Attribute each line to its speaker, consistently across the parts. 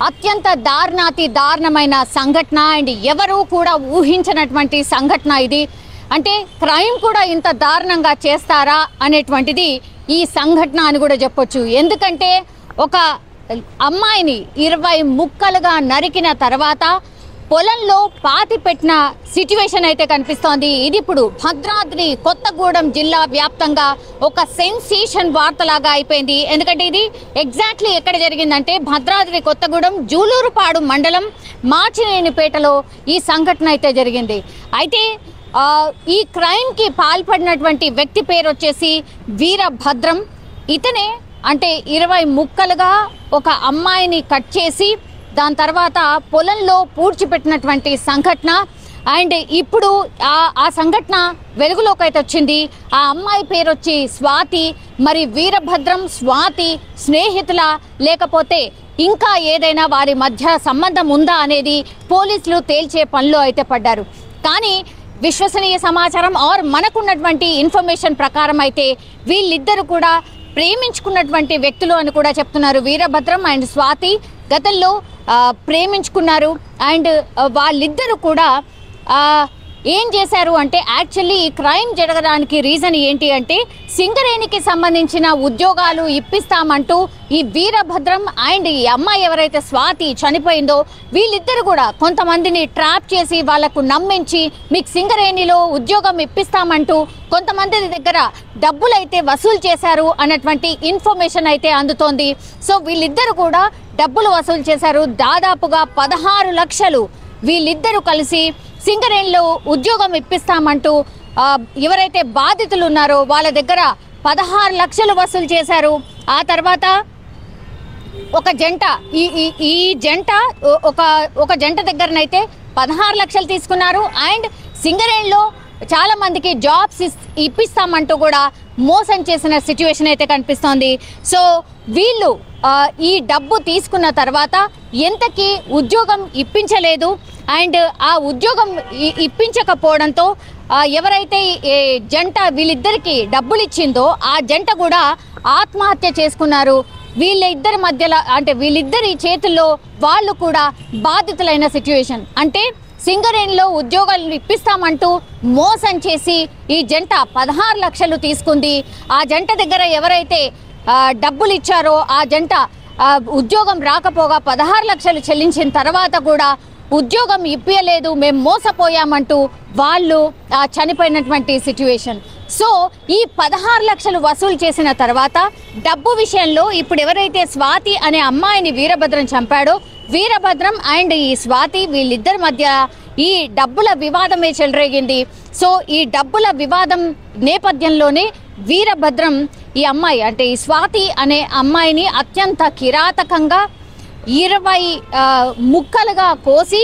Speaker 1: అత్యంత దారుణాతి దారుణమైన సంఘటన అండ్ ఎవరు కూడా ఊహించినటువంటి సంఘటన ఇది. అంటే క్రైమ్ కూడా ఇంత దారుణంగా చేస్తారా అనేటువంటిది ఈ సంఘటన అని కూడా చెప్పొచ్చు. ఎందుకంటే ఒక అమ్మాయిని 20 ముక్కలుగా నరికిన తర్వాత పొలంలో పాతి పెట్టిన సిచ్యువేషన్ అయితే కనిపిస్తోంది. ఇది ఇప్పుడు భద్రాద్రి కొత్తగూడెం జిల్లా వ్యాప్తంగా ఒక సెన్సేషన్ వార్తలాగా అయిపోయింది. ఎందుకంటే ఇది ఎగ్జాక్ట్లీ ఎక్కడ జరిగిందంటే భద్రాద్రి కొత్తగూడెం జూలూరుపాడు మండలం మార్చినేనిపేటలో ఈ సంఘటన అయితే జరిగింది. అయితే ఈ క్రైమ్ కి పాల్పడినటువంటి వ్యక్తి పేరు వచ్చేసి వీరభద్రం. ఇతనే అంటే 20 ముక్కలుగా ఒక అమ్మాయిని కట్ చేసి దాని తర్వాత పొలంలో పూడ్చిపెట్టినటువంటి సంఘటన. అండ్ ఇప్పుడు ఆ సంఘటన వెలుగులోకి అయితే వచ్చింది. ఆ అమ్మాయి పేరు వచ్చి స్వాతి. మరి వీరభద్రం స్వాతి స్నేహితుల లేకపోతే ఇంకా ఏదైనా వారి మధ్య సంబంధం ఉందా అనేది పోలీసులు తేల్చే పనిలో అయితే పడ్డారు. కానీ విశ్వసనీయ సమాచారం ఆర్ మనకున్నటువంటి ఇన్ఫర్మేషన్ ప్రకారం అయితే వీళ్ళిద్దరు కూడా ప్రేమించుకున్నటువంటి వ్యక్తులు అని కూడా చెప్తున్నారు. వీరభద్రం అండ్ స్వాతి గతంలో ప్రేమించుకున్నారు. అండ్ వాళ్ళిద్దరు కూడా ఏం చేశారు అంటే యాక్చువల్లీ ఈ క్రైమ్ జరగడానికి రీజన్ ఏంటి అంటే సింగరేణికి సంబంధించిన ఉద్యోగాలు ఇప్పిస్తామంటూ ఈ వీరభద్రం అండ్ ఈ అమ్మాయి ఎవరైతే స్వాతి చనిపోయిందో వీళ్ళిద్దరు కూడా కొంతమందిని ట్రాప్ చేసి వాళ్లకు నమ్మించి మీకు సింగరేణిలో ఉద్యోగం ఇప్పిస్తామంటూ కొంతమంది దగ్గర డబ్బులు అయితే వసూలు చేశారు అన్నటువంటి ఇన్ఫర్మేషన్ అయితే అందుతోంది. సో వీళ్ళిద్దరు కూడా డబ్బులు వసూలు చేశారు. దాదాపుగా 16 లక్షలు వీళ్ళిద్దరూ కలిసి సింగరేణిలో ఉద్యోగం ఇప్పిస్తామంటూ ఎవరైతే బాధితులు ఉన్నారో వాళ్ళ దగ్గర 16 లక్షలు వసూలు చేశారు. ఆ తర్వాత ఒక జంట ఈ జంట ఒక జంట దగ్గరనైతే 16 లక్షలు తీసుకున్నారు. అండ్ సింగరేణిలో చాలా మందికి జాబ్స్ ఇప్పిస్తామంటూ కూడా మోసం చేసిన సిచ్యువేషన్ అయితే కనిపిస్తోంది. సో వీళ్ళు ఈ డబ్బు తీసుకున్న తర్వాత ఎంతకి ఉద్యోగం ఇప్పించలేదు. అండ్ ఆ ఉద్యోగం ఇప్పించకపోవడంతో ఎవరైతే జంట వీళ్ళిద్దరికి డబ్బులు ఇచ్చిందో ఆ జంట కూడా ఆత్మహత్య చేసుకున్నారు. వీళ్ళిద్దరి మధ్యలో అంటే వీళ్ళిద్దరి చేతుల్లో వాళ్ళు కూడా బాధితులైన సిచ్యువేషన్. అంటే సింగరేణిలో ఉద్యోగాలు ఇప్పిస్తామంటూ మోసం చేసి ఈ జంట 16 లక్షలు తీసుకుంది. ఆ జంట దగ్గర ఎవరైతే డబ్బులు ఇచ్చారో ఆ జంట ఉద్యోగం రాకపోగా 16 లక్షలు చెల్లించిన తర్వాత కూడా ఉద్యోగం ఇప్పియలేదు, మేము మోసపోయామంటూ వాళ్ళు చనిపోయినటువంటి సిచ్యువేషన్. సో ఈ 16 లక్షలు వసూలు చేసిన తర్వాత డబ్బు విషయంలో ఇప్పుడు ఎవరైతే స్వాతి అనే అమ్మాయిని వీరభద్రం చంపాడో వీరభద్రం అండ్ ఈ స్వాతి వీళ్ళిద్దరి మధ్య ఈ డబ్బుల వివాదమే చెలరేగింది. సో ఈ డబ్బుల వివాదం నేపథ్యంలోనే వీరభద్రం ఈ అమ్మాయి అంటే ఈ స్వాతి అనే అమ్మాయిని అత్యంత కిరాతకంగా 20 ముక్కలుగా కోసి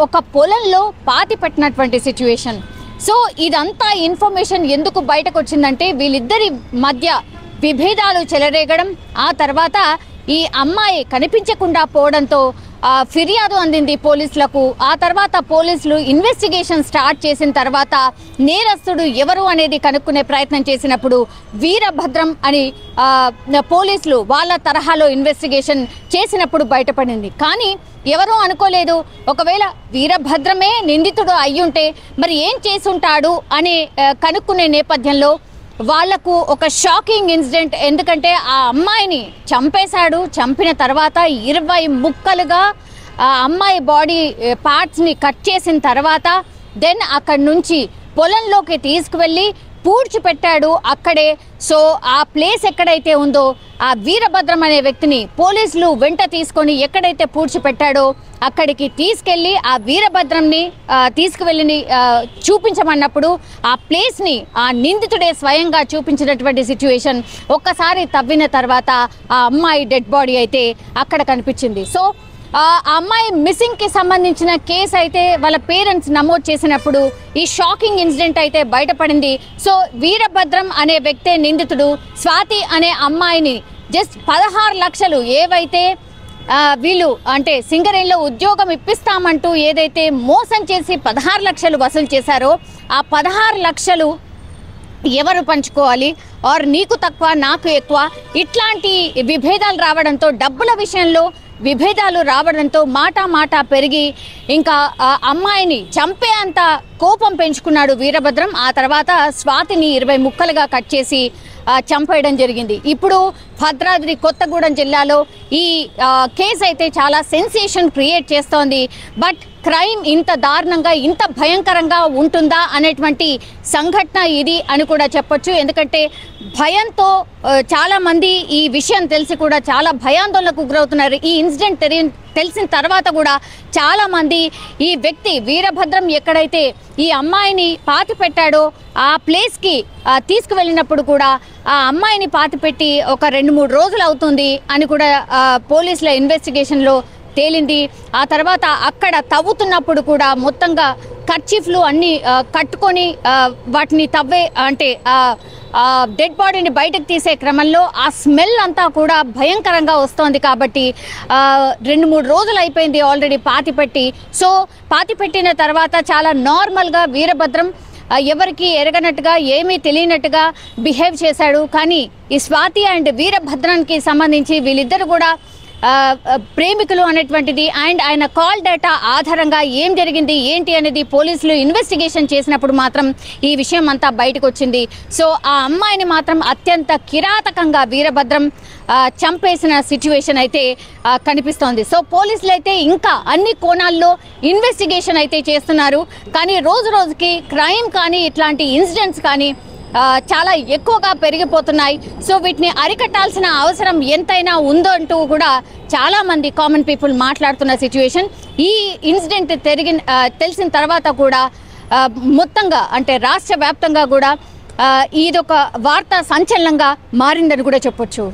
Speaker 1: ఒక పొలంలో పాతి పెట్టినటువంటి సిచ్యువేషన్. సో ఇదంతా ఇన్ఫర్మేషన్ ఎందుకు బయటకు వచ్చిందంటే వీళ్ళిద్దరి మధ్య విభేదాలు చెలరేగడం, ఆ తర్వాత ఈ అమ్మాయి కనిపించకుండా పోవడంతో ఫిర్యాదు అందింది పోలీసులకు. ఆ తర్వాత పోలీసులు ఇన్వెస్టిగేషన్ స్టార్ట్ చేసిన తర్వాత నేరస్తుడు ఎవరు అనేది కనుక్కునే ప్రయత్నం చేసినప్పుడు వీరభద్రం అని పోలీసులు వాళ్ళ తరహాలో ఇన్వెస్టిగేషన్ చేసినప్పుడు బయటపడింది. కానీ ఎవరూ అనుకోలేదు ఒకవేళ వీరభద్రమే నిందితుడు అయ్యుంటే మరి ఏం చేసుంటాడు అని కనుక్కునే నేపథ్యంలో వాళ్లకు ఒక షాకింగ్ ఇన్సిడెంట్. ఎందుకంటే ఆ అమ్మాయిని చంపేశాడు. చంపిన తర్వాత 20 ముక్కలుగా ఆ అమ్మాయి బాడీ పార్ట్స్ని కట్ చేసిన తర్వాత దెన్ అక్కడి నుంచి పొలంలోకి తీసుకువెళ్ళి పూడ్చిపెట్టాడు అక్కడే. సో ఆ ప్లేస్ ఎక్కడైతే ఉందో ఆ వీరభద్రం అనే వ్యక్తిని పోలీసులు వెంట తీసుకొని ఎక్కడైతే పూడ్చిపెట్టాడో అక్కడికి తీసుకెళ్లి ఆ వీరభద్రంని తీసుకువెళ్ళి చూపించమన్నప్పుడు ఆ ప్లేస్ని ఆ నిందితుడే స్వయంగా చూపించినటువంటి సిచ్యువేషన్. ఒక్కసారి తవ్విన తర్వాత ఆ అమ్మాయి డెడ్ బాడీ అయితే అక్కడ కనిపించింది. సో ఆ అమ్మాయి మిస్సింగ్ కి సంబంధించిన కేసు అయితే వాళ్ళ పేరెంట్స్ నమోదు చేసినప్పుడు ఈ షాకింగ్ ఇన్సిడెంట్ అయితే బయటపడింది. సో వీరభద్రం అనే వ్యక్తే నిందితుడు. స్వాతి అనే అమ్మాయిని జస్ట్ 16 లక్షలు ఏవైతే వీళ్ళు అంటే సింగరేణిలో ఉద్యోగం ఇప్పిస్తామంటూ ఏదైతే మోసం చేసి 16 లక్షలు వసూలు చేశారో ఆ 16 లక్షలు ఎవరు పంచుకోవాలి ఆర్ నీకు తక్కువ నాకు ఎక్కువ ఇట్లాంటి విభేదాలు రావడంతో డబ్బుల విషయంలో విభేదాలు రావడంతో మాట పెరిగి ఇంకా అమ్మాయిని చంపే అంత కోపం పెంచుకున్నాడు వీరభద్రం. ఆ తర్వాత స్వాతిని 20 ముక్కలుగా కట్ చేసి చంపేయడం జరిగింది. ఇప్పుడు భద్రాద్రి కొత్తగూడెం జిల్లాలో ఈ కేసు అయితే చాలా సెన్సేషన్ క్రియేట్ చేస్తోంది. బట్ క్రైమ్ ఇంత దారుణంగా ఇంత భయంకరంగా ఉంటుందా అనేటువంటి సంఘటన ఇది అని కూడా చెప్పొచ్చు. ఎందుకంటే భయంతో చాలా మంది ఈ విషయం తెలిసి కూడా చాలా భయాందోళనకు గురవుతున్నారు. ఈ ఇన్సిడెంట్ తెలిసిన తర్వాత కూడా చాలా మంది ఈ వ్యక్తి వీరభద్రం ఎక్కడైతే ఈ అమ్మాయిని పాతి పెట్టాడో ఆ ప్లేస్కి తీసుకువెళ్ళినప్పుడు కూడా ఆ అమ్మాయిని పాతిపెట్టి ఒక 2-3 రోజులు అవుతుంది అని కూడా పోలీసుల ఇన్వెస్టిగేషన్లో తేలింది. ఆ తర్వాత అక్కడ తవ్వుతున్నప్పుడు కూడా మొత్తంగా కర్చీఫ్లు అన్నీ కట్టుకొని వాటిని అంటే డెడ్ బాడీని బయటకు తీసే క్రమంలో ఆ స్మెల్ అంతా కూడా భయంకరంగా వస్తోంది. కాబట్టి 2-3 రోజులు అయిపోయింది ఆల్రెడీ పాతిపెట్టి. సో పాతిపెట్టిన తర్వాత చాలా నార్మల్గా వీరభద్రం ఎవరికి ఎరగనట్టుగా ఏమీ తెలియనట్టుగా బిహేవ్ చేశాడు. కానీ ఈ స్వాతి అండ్ వీరభద్రానికి సంబంధించి వీళ్ళిద్దరు కూడా ప్రేమికులు అనేటువంటిది అండ్ ఆయన కాల్ డేటా ఆధారంగా ఏం జరిగింది ఏంటి అనేది పోలీసులు ఇన్వెస్టిగేషన్ చేసినప్పుడు మాత్రం ఈ విషయం అంతా బయటకు వచ్చింది. సో ఆ అమ్మాయిని మాత్రం అత్యంత కిరాతకంగా వీరభద్రం చంపేసిన సిచ్యువేషన్ అయితే కనిపిస్తోంది. సో పోలీసులు అయితే ఇంకా అన్ని కోణాల్లో ఇన్వెస్టిగేషన్ అయితే చేస్తున్నారు. కానీ రోజు రోజుకి క్రైమ్ కానీ ఇట్లాంటి ఇన్సిడెంట్స్ కానీ చాలా ఎక్కువగా పెరిగిపోతున్నాయి. సో వీటిని అరికట్టాల్సిన అవసరం ఎంతైనా ఉందో అంటూ కూడా చాలా మంది కామన్ పీపుల్ మాట్లాడుతున్న సిచ్యువేషన్. ఈ ఇన్సిడెంట్ తెలిసిన తర్వాత కూడా మొత్తంగా అంటే రాష్ట్ర వ్యాప్తంగా కూడా ఇదొక వార్తా సంచలనంగా మారిందని కూడా చెప్పొచ్చు.